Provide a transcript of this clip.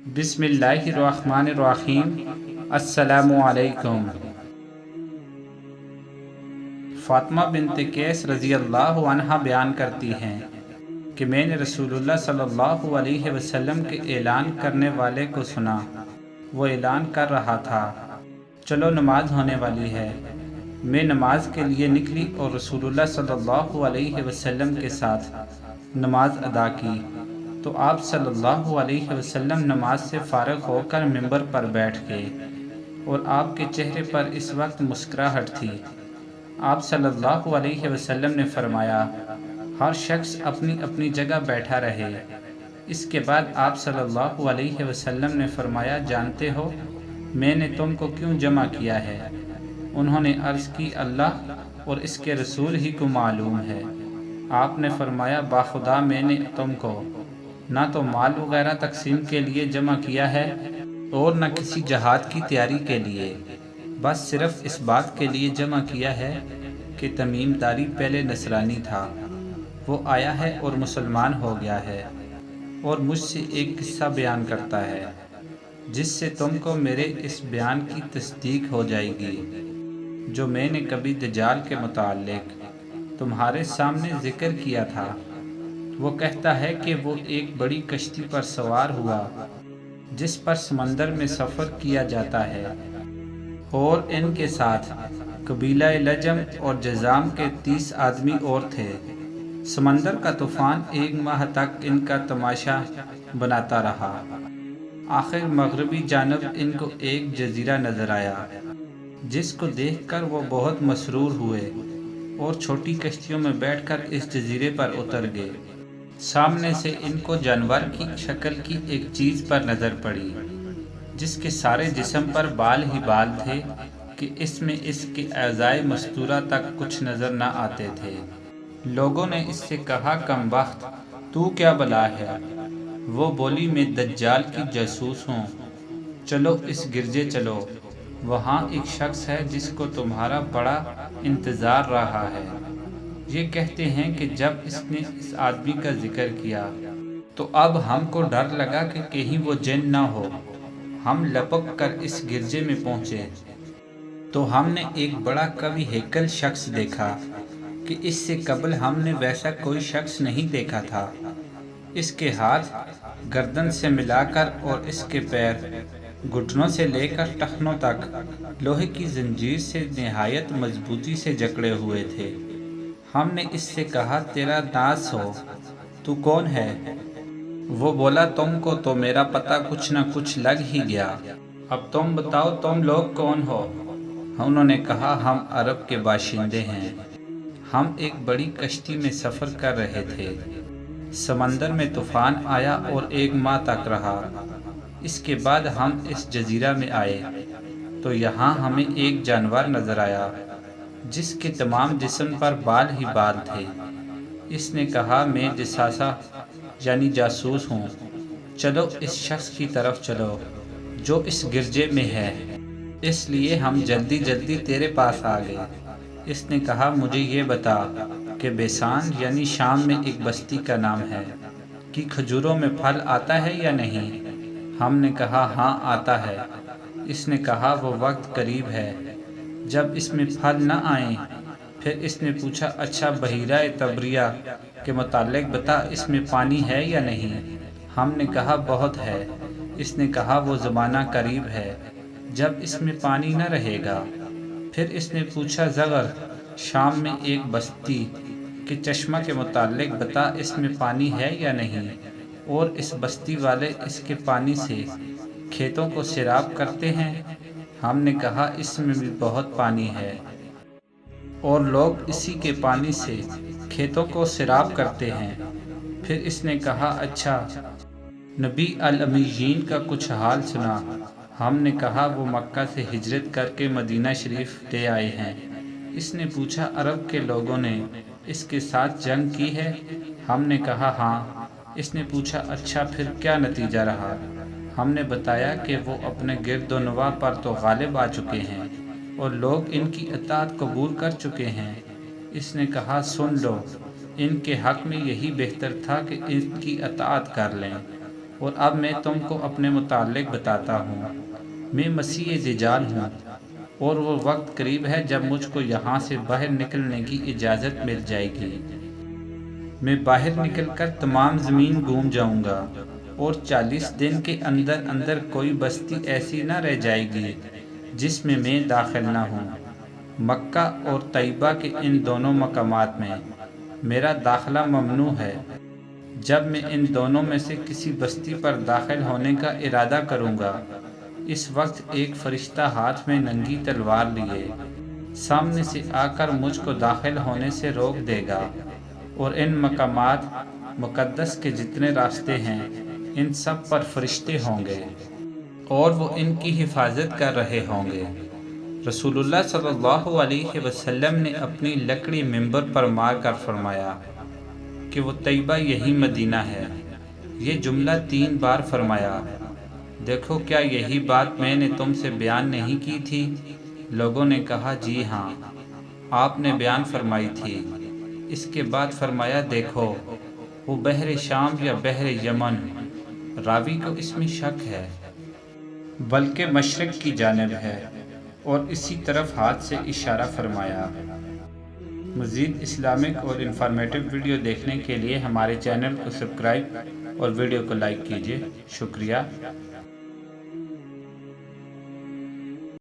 बिस्मिल्लाहिर्रहमानिर्रहीम। अस्सलामु अलैकुम। फ़ातिमा बिन्त कैस रज़ी अल्लाह अन्हा बयान करती हैं कि मैंने रसूलुल्लाह सल्लल्लाहु अलैहि वसल्लम के ऐलान करने वाले को सुना। वो ऐलान कर रहा था, चलो नमाज होने वाली है। मैं नमाज के लिए निकली और रसूलुल्लाह सल्लल्लाहु अलैहि वसल्लम के साथ नमाज अदा की तो आप सल्लल्लाहु अलैहि वसल्लम नमाज से फ़ारिग होकर मिंबर पर बैठ गए और आपके चेहरे पर इस वक्त मुस्कुराहट थी। आप सल्लल्लाहु अलैहि वसल्लम ने फरमाया, हर शख्स अपनी अपनी जगह बैठा रहे। इसके बाद आप सल्लल्लाहु अलैहि वसल्लम ने फरमाया, जानते हो मैंने तुमको क्यों जमा किया है? उन्होंने अर्ज़ की, अल्लाह और इसके रसूल ही को मालूम है। आपने फरमाया, बाखुदा मैंने तुमको ना तो माल वगैरह तकसीम के लिए जमा किया है और न किसी जहाद की तैयारी के लिए, बस सिर्फ इस बात के लिए जमा किया है कि तमीम दारी पहले नसरानी था, वो आया है और मुसलमान हो गया है और मुझसे एक किस्सा बयान करता है जिससे तुमको मेरे इस बयान की तस्दीक हो जाएगी जो मैंने कभी दज्जाल के मुताल्लिक तुम्हारे सामने ज़िक्र किया था। वो कहता है कि वो एक बड़ी कश्ती पर सवार हुआ जिस पर समंदर में सफ़र किया जाता है और इनके साथ कबीला लजम और जज़ाम के 30 आदमी और थे। समंदर का तूफ़ान 1 माह तक इनका तमाशा बनाता रहा। आखिर मगरबी जानब इनको एक जजीरा नज़र आया जिसको देखकर वो बहुत मसरूर हुए और छोटी कश्तियों में बैठकर इस जजीरे पर उतर गए। सामने से इनको जानवर की शक्ल की एक चीज़ पर नज़र पड़ी जिसके सारे जिस्म पर बाल ही बाल थे कि इसमें इसके अज़ाए मस्तूरा तक कुछ नज़र न आते थे। लोगों ने इससे कहा, कम वक्त तू क्या बला है? वो बोली, मैं दज्जाल की जासूस हूँ। चलो इस गिरजे चलो, वहाँ एक शख्स है जिसको तुम्हारा बड़ा इंतज़ार रहा है। ये कहते हैं कि जब इसने इस आदमी का जिक्र किया तो अब हमको डर लगा कि कहीं वो जिन ना हो। हम लपक कर इस गिरजे में पहुँचे तो हमने एक बड़ा कवि हैकल शख्स देखा कि इससे कबल हमने वैसा कोई शख्स नहीं देखा था। इसके हाथ गर्दन से मिलाकर और इसके पैर घुटनों से लेकर टखनों तक लोहे की जंजीर से निहायत मजबूती से जकड़े हुए थे। हमने इससे कहा, तेरा नास हो, तू कौन है? वो बोला, तुमको तो मेरा पता कुछ न कुछ लग ही गया, अब तुम बताओ तुम लोग कौन हो? उन्होंने कहा, हम अरब के बाशिंदे हैं। हम एक बड़ी कश्ती में सफ़र कर रहे थे। समंदर में तूफ़ान आया और 1 माह तक रहा। इसके बाद हम इस जजीरा में आए तो यहाँ हमें एक जानवर नज़र आया जिसके तमाम जिस्म पर बाल ही बाल थे। इसने कहा, मैं जसासा यानी जासूस हूँ, चलो इस शख्स की तरफ चलो जो इस गिरजे में है, इसलिए हम जल्दी जल्दी तेरे पास आ गए। इसने कहा, मुझे ये बता कि बेसान यानी शाम में एक बस्ती का नाम है कि खजूरों में फल आता है या नहीं? हमने कहा, हाँ आता है। इसने कहा, वो वक्त करीब है जब इसमें फल न आए। फिर इसने पूछा, अच्छा बहीरा तबरिया के मुतालिक बता, इसमें पानी है या नहीं? हमने कहा, बहुत है। इसने कहा, वो ज़माना करीब है जब इसमें पानी न रहेगा। फिर इसने पूछा, ज़गर शाम में एक बस्ती के चश्मा के मुतालिक बता, इसमें पानी है या नहीं? और इस बस्ती वाले इसके पानी से खेतों को सैराब करते हैं। हमने कहा, इसमें भी बहुत पानी है और लोग इसी के पानी से खेतों को सैराब करते हैं। फिर इसने कहा, अच्छा नबी अल-अमीयीन का कुछ हाल सुना? हमने कहा, वो मक्का से हिजरत करके मदीना शरीफ ले आए हैं। इसने पूछा, अरब के लोगों ने इसके साथ जंग की है? हमने कहा, हाँ। इसने पूछा, अच्छा फिर क्या नतीजा रहा? हमने बताया कि वो अपने गिरदोनवा पर तो गालिब आ चुके हैं और लोग इनकी अताअत कबूल कर चुके हैं। इसने कहा, सुन लो, इनके हक़ में यही बेहतर था कि इनकी अताअत कर लें। اور اب میں تم کو اپنے متعلق بتاتا ہوں۔ میں مسیح دجال ہوں، اور وہ وقت قریب ہے جب مجھ کو یہاں سے باہر نکلنے کی اجازت مل جائے گی۔ میں باہر نکل کر تمام زمین گھوم جاؤں گا، اور 40 دن کے اندر اندر کوئی بستی ایسی نہ رہ جائے گی جس میں داخل نہ ہوں۔ مکہ اور طیبہ کے ان دونوں مقامات میں میرا داخلہ ممنوع ہے۔ جب میں ان دونوں میں سے کسی بستی پر داخل ہونے کا ارادہ کروں گا، اس وقت ایک فرشتہ ہاتھ میں ننگی تلوار لیے سامنے سے آ کر مجھ کو داخل ہونے سے روک دے گا، اور ان مقامات مقدس کے جتنے راستے ہیں ان سب پر فرشتے ہوں گے، اور وہ ان کی حفاظت کر رہے ہوں گے۔ رسول اللہ صلی اللہ علیہ وسلم نے اپنی لکڑی منبر پر مار کر فرمایا کہ وہ طیبہ یہی مدینہ ہے۔ یہ جملہ 3 بار فرمایا۔ دیکھو، کیا یہی بات میں نے تم سے بیان نہیں کی تھی؟ لوگوں نے کہا جی ہاں، آپ نے بیان فرمائی تھی۔ اس کے بعد فرمایا دیکھو، وہ بحر شام یا بحر یمن، راوی کو اس میں شک ہے، بلکہ مشرق کی جانب ہے، اور اسی طرف ہاتھ سے اشارہ فرمایا۔ مزید اسلامک اور انفارمیٹو ویڈیو دیکھنے کے لیے ہمارے چینل کو سبسکرائب اور ویڈیو کو لائک کیجیے۔ شکریہ۔